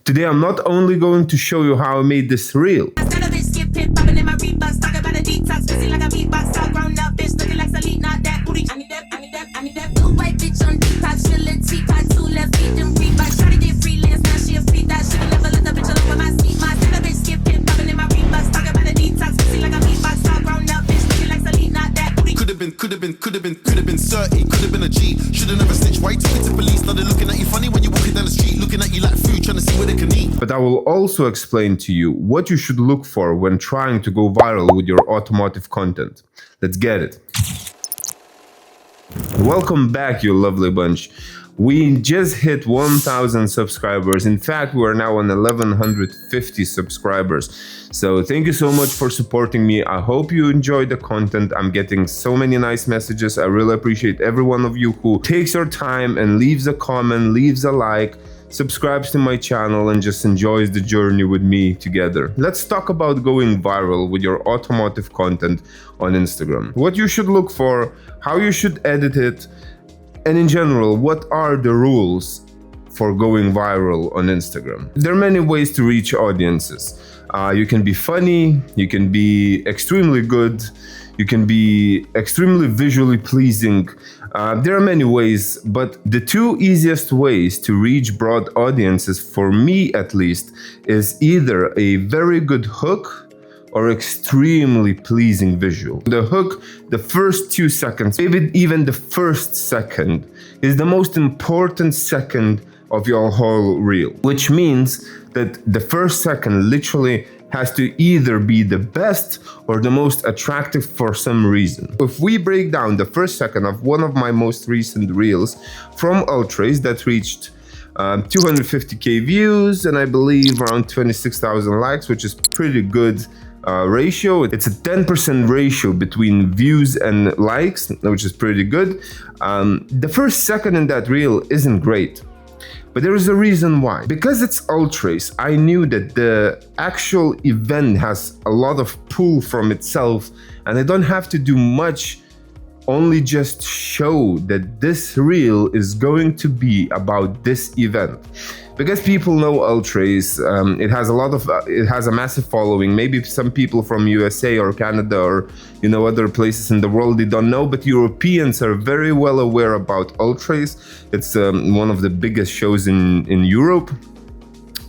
Today I'm not only going to show you how I made this reel, Could have been 30, could have been a G. Should have never snitched. Why took it to police? Now they're looking at you funny when you're walking down the street, looking at you like food, trying to see where they can eat. but I will also explain to you what you should look for when trying to go viral with your automotive content. Let's get it. Welcome back, you lovely bunch. We just hit 1,000 subscribers. In fact, we are now on 1,150 subscribers. So thank you so much for supporting me. I hope you enjoyed the content. I'm getting so many nice messages. I really appreciate every one of you who takes your time and leaves a comment, leaves a like, subscribes to my channel, and just enjoys the journey with me together. Let's talk about going viral with your automotive content on Instagram. What you should look for, how you should edit it, and in general, what are the rules for going viral on Instagram? There are many ways to reach audiences. You can be funny, you can be extremely good, you can be extremely visually pleasing. There are many ways, but the two easiest ways to reach broad audiences, for me at least, is either a very good hook or extremely pleasing visual. The hook, the first 2 seconds, maybe even the first second, is the most important second of your whole reel, which means that the first second literally has to either be the best or the most attractive for some reason. If we break down the first second of one of my most recent reels from LUTS that reached 250k views and I believe around 26,000 likes, which is pretty good ratio. It's a 10% ratio between views and likes, which is pretty good. The first second in that reel isn't great, but there is a reason why. Because it's LUTS, I knew that the actual event has a lot of pull from itself, and I don't have to do much, only just show that this reel is going to be about this event. Because people know LUTS, it has a massive following. Maybe some people from USA or Canada or other places in the world, they don't know, but Europeans are very well aware about LUTS. It's one of the biggest shows in Europe,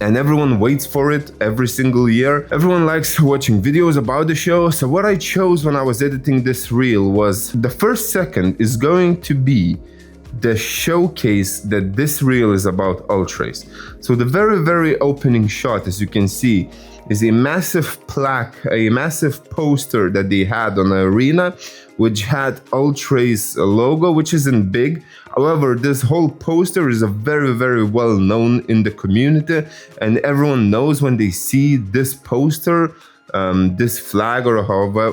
and everyone waits for it every single year. Everyone likes watching videos about the show. So what I chose when I was editing this reel was the first second is going to be the showcase that this reel is about LUTS. So the very, very opening shot, as you can see, is a massive plaque, a massive poster that they had on the arena, which had LUTS logo, which isn't big. However, this whole poster is a very, very well known in the community, and everyone knows when they see this poster, this flag, or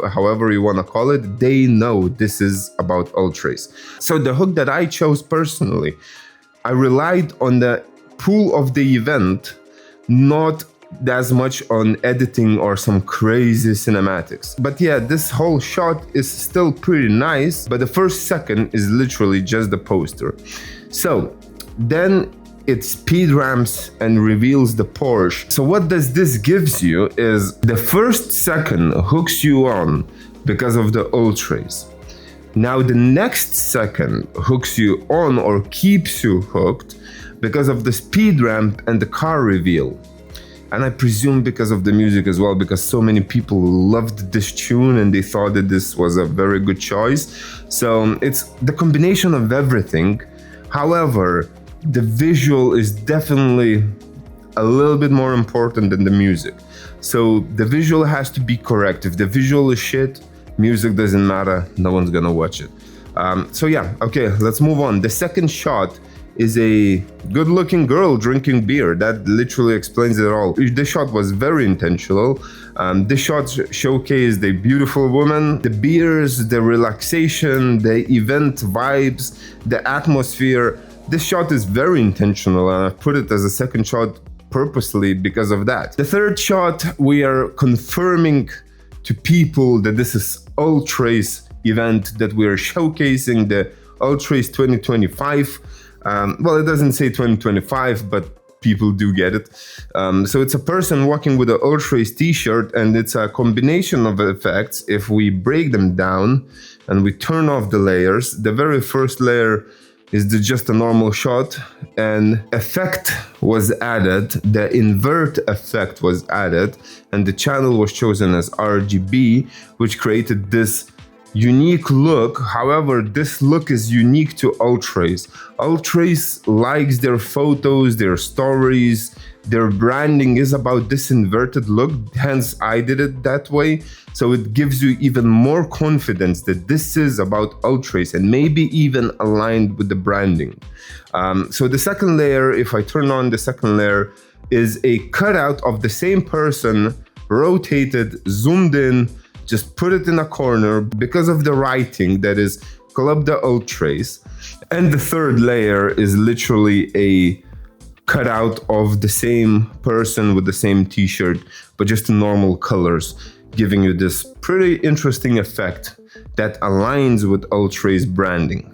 however you want to call it, they know this is about LUTS. So the hook that I chose personally, I relied on the pull of the event, not as much on editing or some crazy cinematics. But yeah, this whole shot is still pretty nice, but the first second is literally just the poster. So then it speed ramps and reveals the Porsche. So what does this gives you is the first second hooks you on because of the LUTS. Now the next second hooks you on or keeps you hooked because of the speed ramp and the car reveal. And I presume because of the music as well, because so many people loved this tune and they thought that this was a very good choice. So it's the combination of everything. However, the visual is definitely a little bit more important than the music. So the visual has to be correct. If the visual is shit, music doesn't matter, no one's gonna watch it. So yeah, okay, let's move on. The second shot is a good-looking girl drinking beer. That literally explains it all. The shot was very intentional. This shot showcased a beautiful woman, the beers, the relaxation, the event vibes, the atmosphere. This shot is very intentional, and I put it as a second shot purposely because of that. The third shot, we are confirming to people that this is LUTS event, that we are showcasing the LUTS 2025. Well, it doesn't say 2025, but people do get it. So it's a person walking with an Ultrace t-shirt, and it's a combination of effects. If we break them down and we turn off the layers, the very first layer is just a normal shot, and effect was added, the invert effect was added, and the channel was chosen as RGB, which created this unique look. However, this look is unique to Ultrace. Ultrace likes their photos, their stories, their branding is about this inverted look, hence I did it that way. So it gives you even more confidence that this is about Ultrace and maybe even aligned with the branding. So the second layer, if I turn on the second layer, is a cutout of the same person, rotated, zoomed in, just put it in a corner because of the writing that is Club the Ultrace. And the third layer is literally a cutout of the same person with the same t-shirt, but just in normal colors, giving you this pretty interesting effect that aligns with Ultrace branding.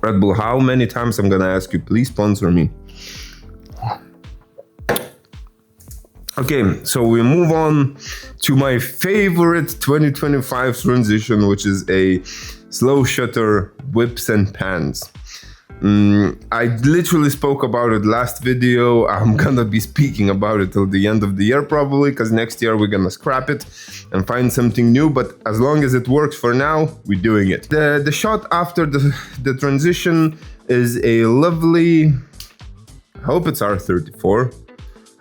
Red Bull, how many times I'm gonna ask you, please sponsor me. Okay, so we move on to my favorite 2025 transition, which is a slow shutter whips and pans. I literally spoke about it last video. I'm gonna be speaking about it till the end of the year probably, because next year we're gonna scrap it and find something new, but as long as it works for now, we're doing it. The shot after the transition is a lovely, I hope it's R34.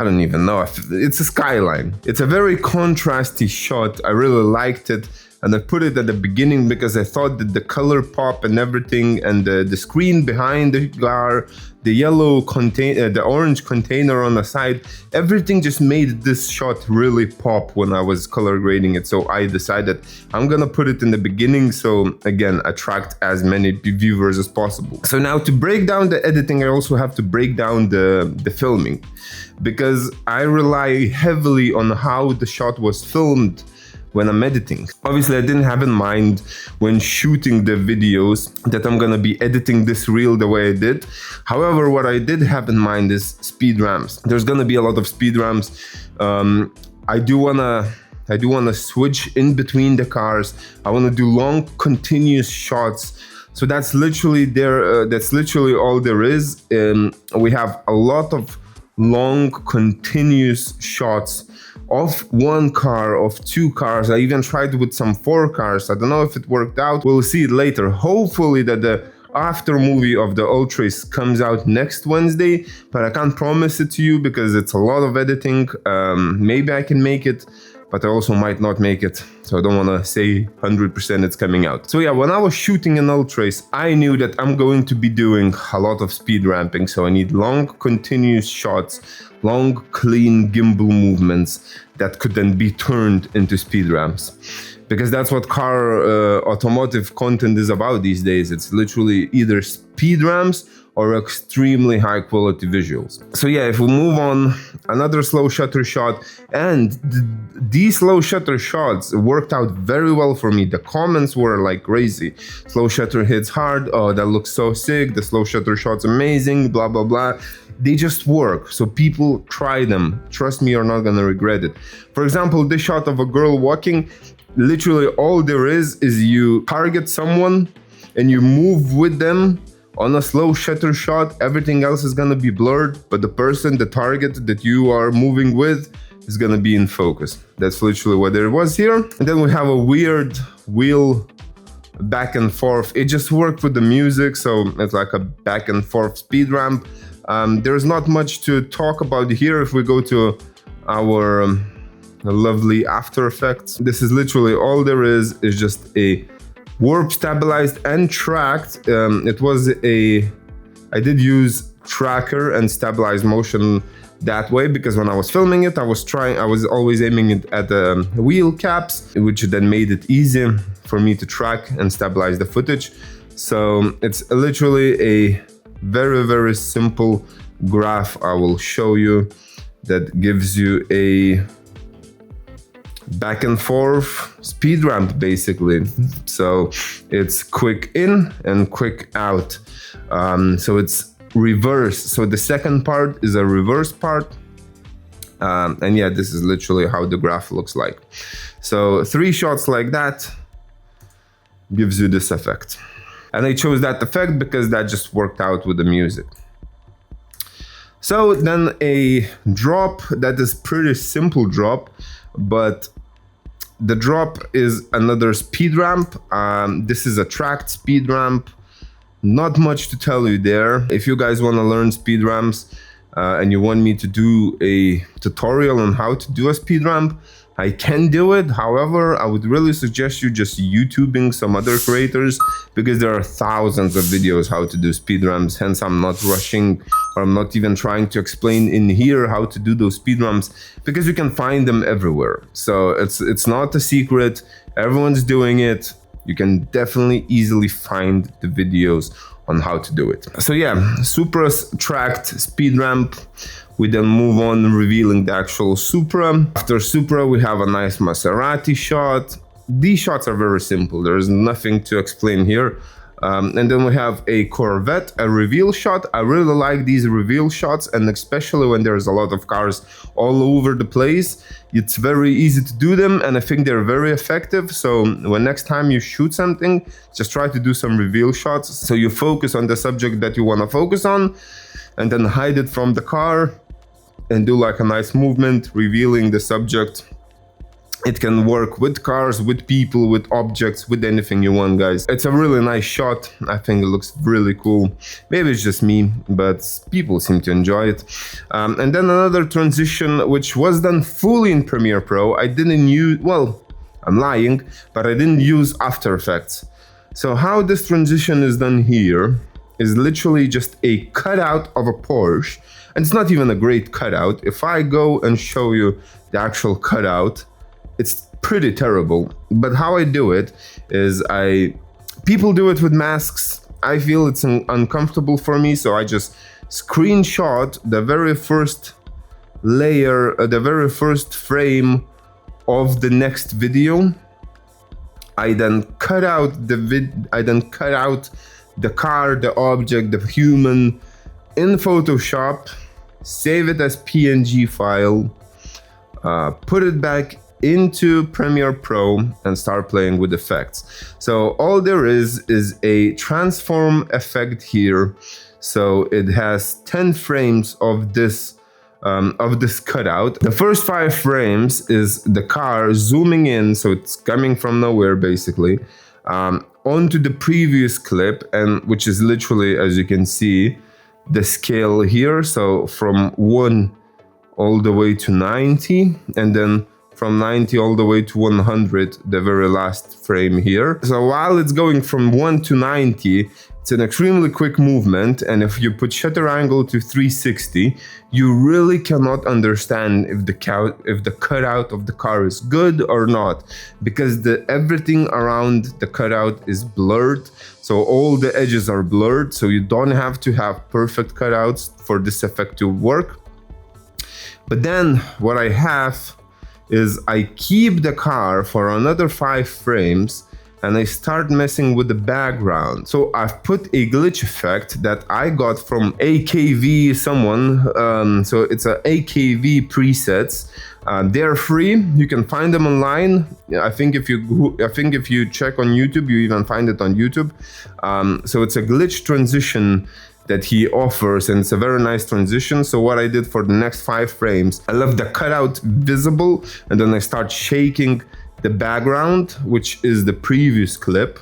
I don't even know. It's a skyline. It's a very contrasty shot. I really liked it. And I put it at the beginning because I thought that the color pop and everything, and the screen behind the car, the yellow container, the orange container on the side, everything just made this shot really pop when I was color grading it. So I decided I'm gonna put it in the beginning, so again, attract as many viewers as possible. So now to break down the editing, I also have to break down the filming, because I rely heavily on how the shot was filmed when I'm editing. Obviously, I didn't have in mind when shooting the videos that I'm gonna be editing this reel the way I did. However, what I did have in mind is speed ramps. There's gonna be a lot of speed ramps. I do wanna switch in between the cars. I wanna do long, continuous shots. So that's literally all there is. We have a lot of long, continuous shots of one car, of two cars. I even tried with some 4 cars. I don't know if it worked out. We'll see it later. Hopefully that the after movie of the Ultrace comes out next Wednesday, but I can't promise it to you because it's a lot of editing. Maybe I can make it, but I also might not make it. So I don't want to say 100% it's coming out. So yeah, when I was shooting an Ultrace, I knew that I'm going to be doing a lot of speed ramping. So I need long, continuous shots, long, clean gimbal movements that could then be turned into speed ramps. Because that's what car automotive content is about these days. It's literally either speed ramps or extremely high quality visuals. So yeah, if we move on, another slow shutter shot, and these slow shutter shots worked out very well for me. The comments were like crazy. Slow shutter hits hard. Oh, that looks so sick. The slow shutter shot's amazing, blah, blah, blah. They just work. So people try them. Trust me, you're not gonna regret it. For example, this shot of a girl walking, literally all there is you target someone and you move with them on a slow shutter shot. Everything else is gonna be blurred, but the person, the target that you are moving with is gonna be in focus. That's literally what there was here. And then we have a weird wheel back and forth. It just worked with the music, so it's like a back and forth speed ramp. There's not much to talk about here. If we go to our lovely After Effects, this is literally all there is just a warp stabilized and tracked. I did use tracker and stabilized motion that way, because when I was filming it, I was always aiming it at the wheel caps, which then made it easy for me to track and stabilize the footage. So it's literally a very, very simple graph I will show you that gives you a back and forth speed ramp basically. So it's quick in and quick out. So it's reverse. So the second part is a reverse part. And yeah, this is literally how the graph looks like. So 3 shots like that gives you this effect. And I chose that effect because that just worked out with the music. So then a drop that is pretty simple drop, but the drop is another speed ramp. This is a tracked speed ramp. Not much to tell you there. If you guys want to learn speed ramps and you want me to do a tutorial on how to do a speed ramp, I can do it. However, I would really suggest you just YouTubing some other creators, because there are thousands of videos how to do speed ramps. Hence, I'm not rushing, or I'm not even trying to explain in here how to do those speed ramps, because you can find them everywhere. So it's not a secret. Everyone's doing it. You can definitely easily find the videos on how to do it. So yeah, Supra's tracked speed ramp. We then move on, revealing the actual Supra. After Supra, we have a nice Maserati shot. These shots are very simple. There is nothing to explain here. And then we have a Corvette, a reveal shot. I really like these reveal shots, and especially when there's a lot of cars all over the place. It's very easy to do them, and I think they're very effective. So when next time you shoot something, just try to do some reveal shots. So you focus on the subject that you want to focus on, and then hide it from the car and do like a nice movement, revealing the subject. It can work with cars, with people, with objects, with anything you want, guys. It's a really nice shot. I think it looks really cool. Maybe it's just me, but people seem to enjoy it. And then another transition, which was done fully in Premiere Pro. I didn't use, well, I'm lying, but I didn't use After Effects. So how this transition is done here is literally just a cutout of a Porsche. And it's not even a great cutout. If I go and show you the actual cutout, it's pretty terrible. But how I do it is people do it with masks. I feel it's uncomfortable for me, so I just screenshot the very first layer, the very first frame of the next video. I then cut out the car, the object, the human in Photoshop, save it as PNG file, put it back into Premiere Pro and start playing with effects. So all there is a transform effect here. So it has 10 frames of this cutout. The first 5 frames is the car zooming in, so it's coming from nowhere basically, onto the previous clip, and which is literally, as you can see, the scale here. So from 1 all the way to 90, and then from 90 all the way to 100, the very last frame here. So while it's going from 1 to 90, it's an extremely quick movement, and if you put shutter angle to 360, you really cannot understand if the cutout of the car is good or not, because everything around the cutout is blurred. So all the edges are blurred, so you don't have to have perfect cutouts for this effect to work. But then what I have is I keep the car for another 5 frames and I start messing with the background. So I've put a glitch effect that I got from AKV someone. So it's a AKV presets. They're free. You can find them online. I think if you check on YouTube, you even find it on YouTube. So it's a glitch transition that he offers, and it's a very nice transition. So what I did for the next 5 frames, I left the cutout visible, and then I start shaking the background, which is the previous clip.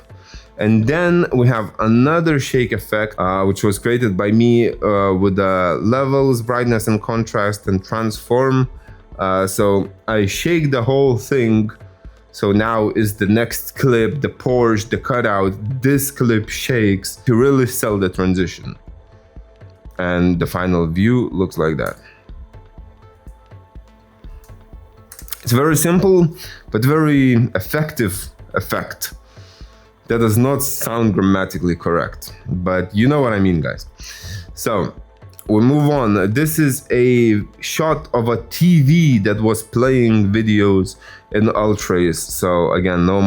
And then we have another shake effect, which was created by me with the levels, brightness and contrast and transform. So I shake the whole thing. So now is the next clip, the Porsche, the cutout, this clip shakes to really sell the transition. And the final view looks like that. It's very simple, but very effective effect. That does not sound grammatically correct, but you know what I mean, guys. So we move on. This is a shot of a TV that was playing videos in Ultrace. So again, no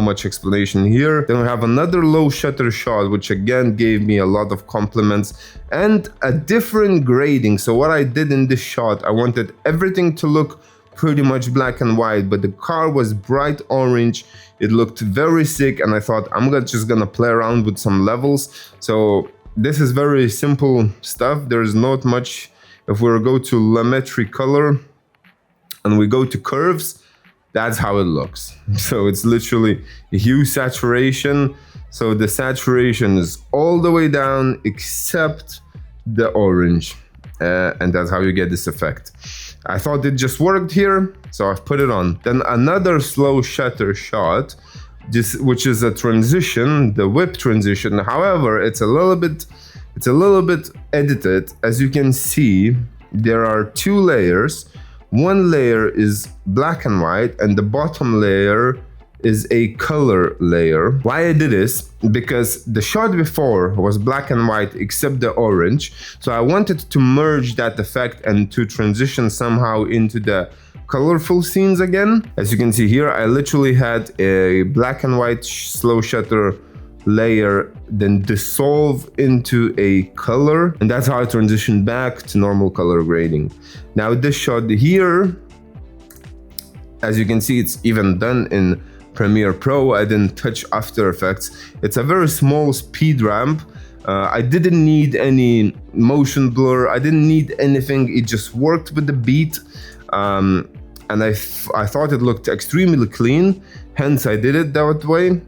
much explanation here. Then we have another low shutter shot, which again gave me a lot of compliments and a different grading. So what I did in this shot, I wanted everything to look pretty much black and white, but the car was bright orange. It looked very sick, and I thought I'm just gonna play around with some levels. So this is very simple stuff. There's not much. If we go to Lumetri color and we go to curves, that's how it looks. So it's literally a hue saturation. So the saturation is all the way down except the orange, and that's how you get this effect. I thought it just worked here, so I've put it on. Then another slow shutter shot, which is a transition, the whip transition. However, it's a little bit edited. As you can see, there are two layers. One layer is black and white, and the bottom layer is a color layer. Why I did this? Because the shot before was black and white except the orange. So I wanted to merge that effect and to transition somehow into the colorful scenes again. As you can see here, I literally had a black and white slow shutter layer then dissolve into a color, and that's how I transitioned back to normal color grading. Now this shot here, as you can see, it's even done in Premiere Pro. I didn't touch After Effects. It's a very small speed ramp. I didn't need any motion blur. I didn't need anything. It just worked with the beat. And I thought it looked extremely clean. Hence, I did it that way.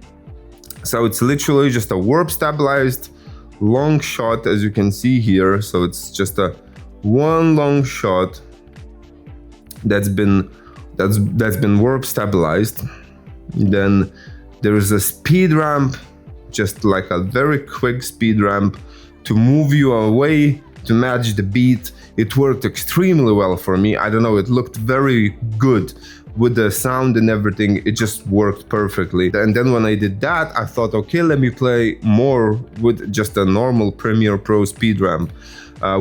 So it's literally just a warp stabilized long shot, as you can see here. So it's just a one long shot that's been warp stabilized. Then there is a speed ramp, just like a very quick speed ramp to move you away to match the beat. It worked extremely well for me. I don't know, it looked very good with the sound and everything. It just worked perfectly. And then when I did that, I thought, okay, let me play more with just a normal Premiere Pro speed ramp,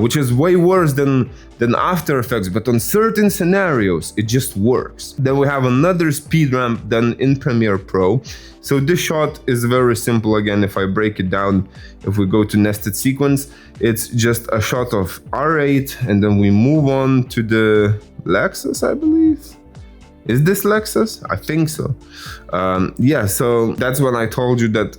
which is way worse than After Effects, but on certain scenarios, it just works. Then we have another speed ramp done in Premiere Pro. So this shot is very simple. Again, if I break it down, if we go to nested sequence, it's just a shot of R8, and then we move on to the Lexus, I believe. Is this Lexus? I think so. Yeah, so that's when I told you that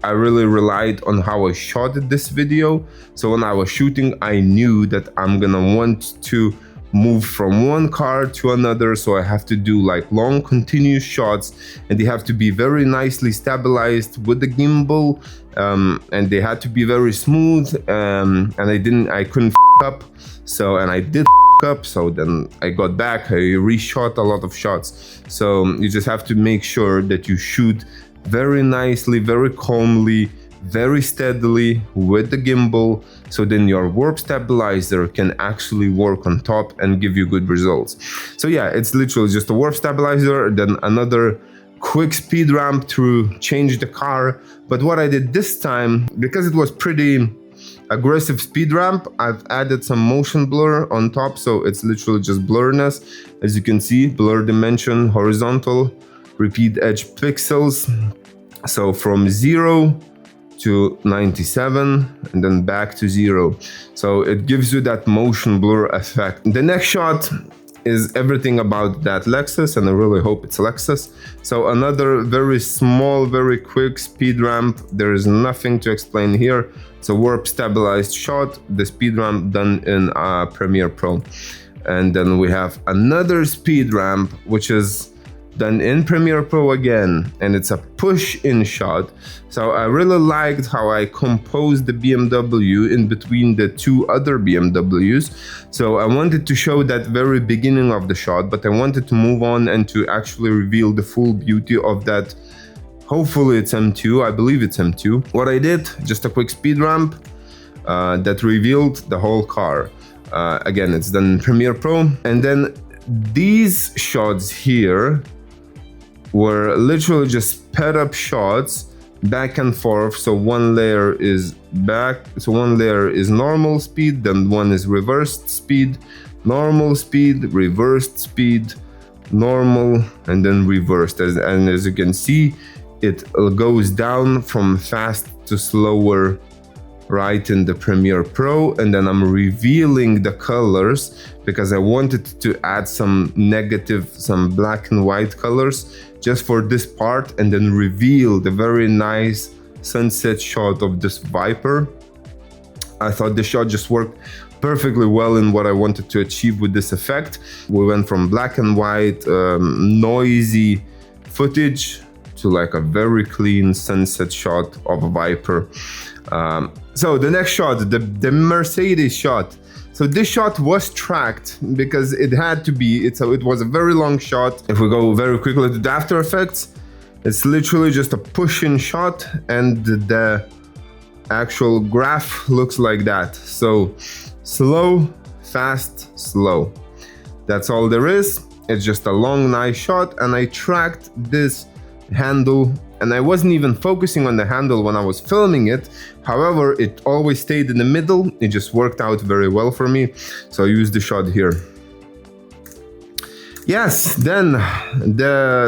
I really relied on how I shot this video. So when I was shooting, I knew that I'm gonna want to move from one car to another. So I have to do like long continuous shots, and they have to be very nicely stabilized with the gimbal, and they had to be very smooth. And I couldn't up. So, and I did up. So then I got back, I reshot a lot of shots. So you just have to make sure that you shoot very nicely, very calmly, very steadily with the gimbal, so then your warp stabilizer can actually work on top and give you good results. So yeah, it's literally just a warp stabilizer, then another quick speed ramp to change the car. But what I did this time, because it was pretty aggressive speed ramp, I've added some motion blur on top. So it's literally just blurriness. As you can see, blur dimension, horizontal, repeat edge pixels. So from 0 to 97 and then back to 0. So it gives you that motion blur effect. The next shot is everything about that Lexus, and I really hope it's Lexus. So another very small, very quick speed ramp. There is nothing to explain here. It's a warp stabilized shot, the speed ramp done in Premiere Pro. And then we have another speed ramp, which is done in Premiere Pro again, and it's a push-in shot. So I really liked how I composed the BMW in between the two other BMWs. So I wanted to show that very beginning of the shot, but I wanted to move on and to actually reveal the full beauty of that. Hopefully it's M2, I believe it's M2. What I did, just a quick speed ramp that revealed the whole car. Again, it's done in Premiere Pro. And then these shots here were literally just sped up shots back and forth. So one layer is one layer is normal speed, then one is reversed speed, normal speed, reversed speed, normal, and then reversed. And as you can see, it goes down from fast to slower right in the Premiere Pro. And then I'm revealing the colors because I wanted to add some negative, some black and white colors just for this part, and then reveal the very nice sunset shot of this Viper. I thought the shot just worked perfectly well in what I wanted to achieve with this effect. We went from black and white, noisy footage to like a very clean sunset shot of a Viper. So the next shot, the Mercedes shot. So this shot was tracked because it had to be, it was a very long shot. If we go very quickly to the After Effects, it's literally just a push-in shot, and the actual graph looks like that. So slow, fast, slow. That's all there is. It's just a long, nice shot, and I tracked this handle, and I wasn't even focusing on the handle when I was filming it. However, it always stayed in the middle. It just worked out very well for me. So I used the shot here. Yes, then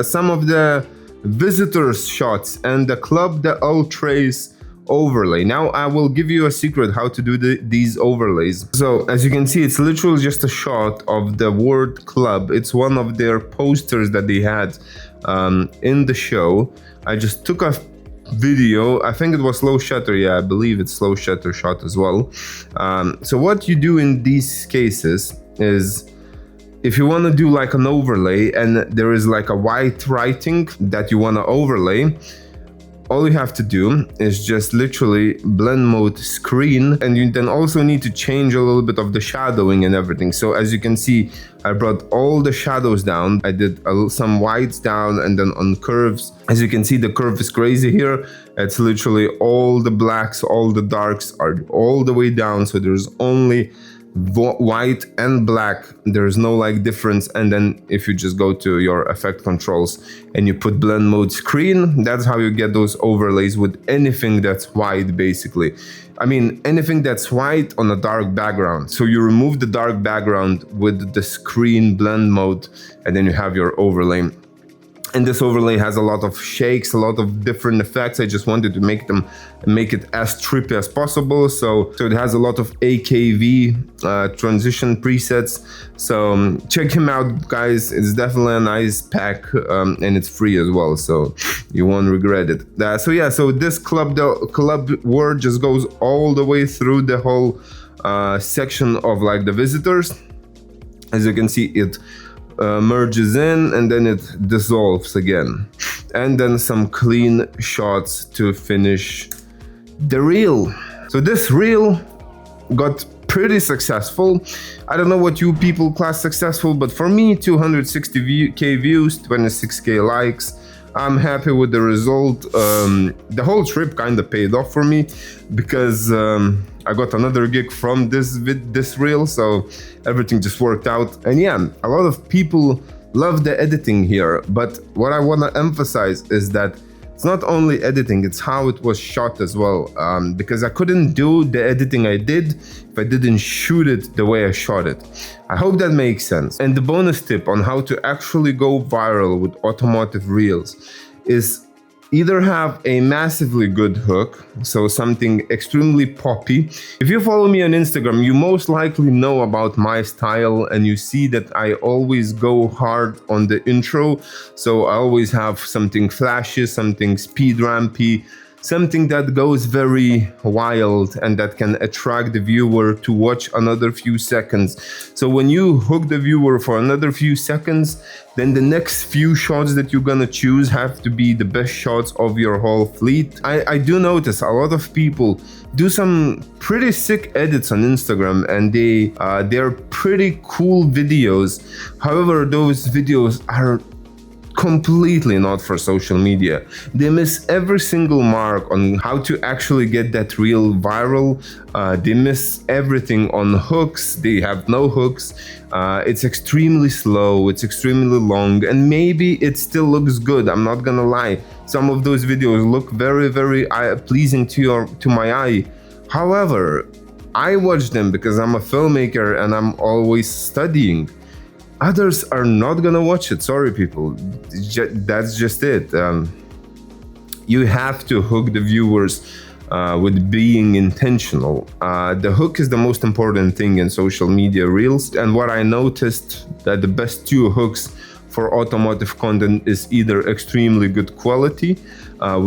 some of the visitors shots and the Club de Ultras overlay. Now I will give you a secret how to do these overlays. So as you can see, it's literally just a shot of the word club. It's one of their posters that they had in the show. I just took a video, I think it was slow shutter, yeah, I believe it's slow shutter shot as well. So what you do in these cases is, if you want to do like an overlay and there is like a white writing that you want to overlay, all you have to do is just literally blend mode screen, and you then also need to change a little bit of the shadowing and everything. So as you can see, I brought all the shadows down. I did some whites down, and then on curves, as you can see, the curve is crazy here. It's literally all the blacks, all the darks are all the way down. So there's only white and black, there's no like difference. And then if you just go to your effect controls and you put blend mode screen, that's how you get those overlays with anything that's white, basically. I mean, anything that's white on a dark background. So you remove the dark background with the screen blend mode, and then you have your overlay. And this overlay has a lot of shakes, a lot of different effects. I just wanted to make it as trippy as possible. So it has a lot of AKV transition presets. So check him out, guys. It's definitely a nice pack, and it's free as well, so you won't regret it. So yeah, so this club word just goes all the way through the whole section of like the visitors. As you can see, it merges in and then it dissolves again, and then some clean shots to finish the reel. So this reel got pretty successful. I don't know what you people class successful, but for me, 260k views, 26k likes. I'm happy with the result. The whole trip kind of paid off for me because I got another gig from this reel, so everything just worked out. And yeah, a lot of people love the editing here, but what I want to emphasize is that it's not only editing, it's how it was shot as well, because I couldn't do the editing I did if I didn't shoot it the way I shot it. I hope that makes sense. And the bonus tip on how to actually go viral with automotive reels is either have a massively good hook, so something extremely poppy. If you follow me on Instagram, you most likely know about my style, and you see that I always go hard on the intro. So I always have something flashy, something speed rampy, something that goes very wild and that can attract the viewer to watch another few seconds. So when you hook the viewer for another few seconds, then the next few shots that you're gonna choose have to be the best shots of your whole fleet. I do notice a lot of people do some pretty sick edits on Instagram, and they're pretty cool videos. However, those videos are completely not for social media. They miss every single mark on how to actually get that reel viral. They miss everything on hooks. They have no hooks. It's extremely slow, it's extremely long, and maybe it still looks good. I'm not gonna lie. Some of those videos look very, very pleasing to my eye. However, I watch them because I'm a filmmaker and I'm always studying. Others are not gonna watch it. Sorry, people. That's just it. You have to hook the viewers with being intentional. The hook is the most important thing in social media reels. And what I noticed that the best two hooks for automotive content is either extremely good quality,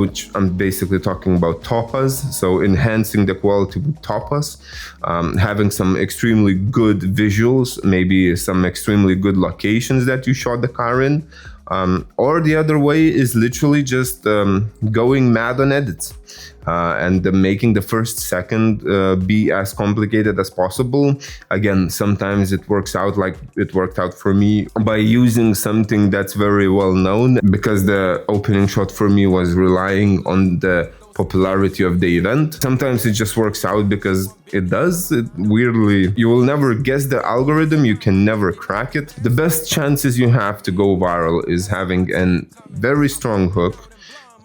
which I'm basically talking about topaz, so enhancing the quality with topaz, having some extremely good visuals, maybe some extremely good locations that you shot the car in, or the other way is literally just going mad on edits and making the first second be as complicated as possible. Again, sometimes it works out like it worked out for me by using something that's very well known, because the opening shot for me was relying on the popularity of the event. Sometimes it just works out because it does. Weirdly, you will never guess the algorithm, you can never crack it. The best chances you have to go viral is having a very strong hook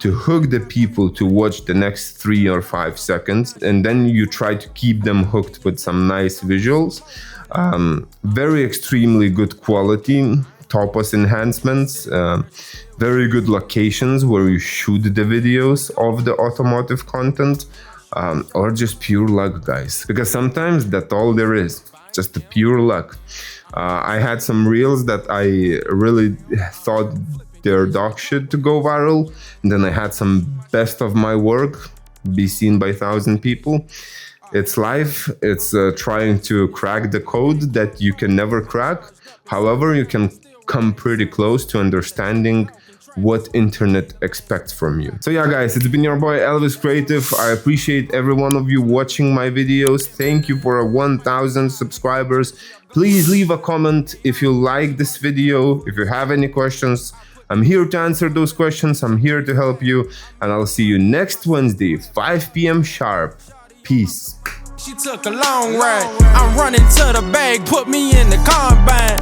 to hook the people to watch the next 3 or 5 seconds, and then you try to keep them hooked with some nice visuals, very extremely good quality topaz enhancements, very good locations where you shoot the videos of the automotive content, or just pure luck, guys, because sometimes that's all there is, just the pure luck. I had some reels that I really thought they're dog shit to go viral, and then I had some best of my work be seen by 1,000 people. It's life. It's trying to crack the code that you can never crack. However, you can come pretty close to understanding what internet expects from you. So yeah, guys, it's been your boy Elvis Creative. I appreciate every one of you watching my videos. Thank you for 1,000 subscribers. Please leave a comment if you like this video. If you have any questions, I'm here to answer those questions. I'm here to help you, and I'll see you next Wednesday, 5 p.m. sharp. Peace. She took a long ride. I'm running to the bag, put me in the combine.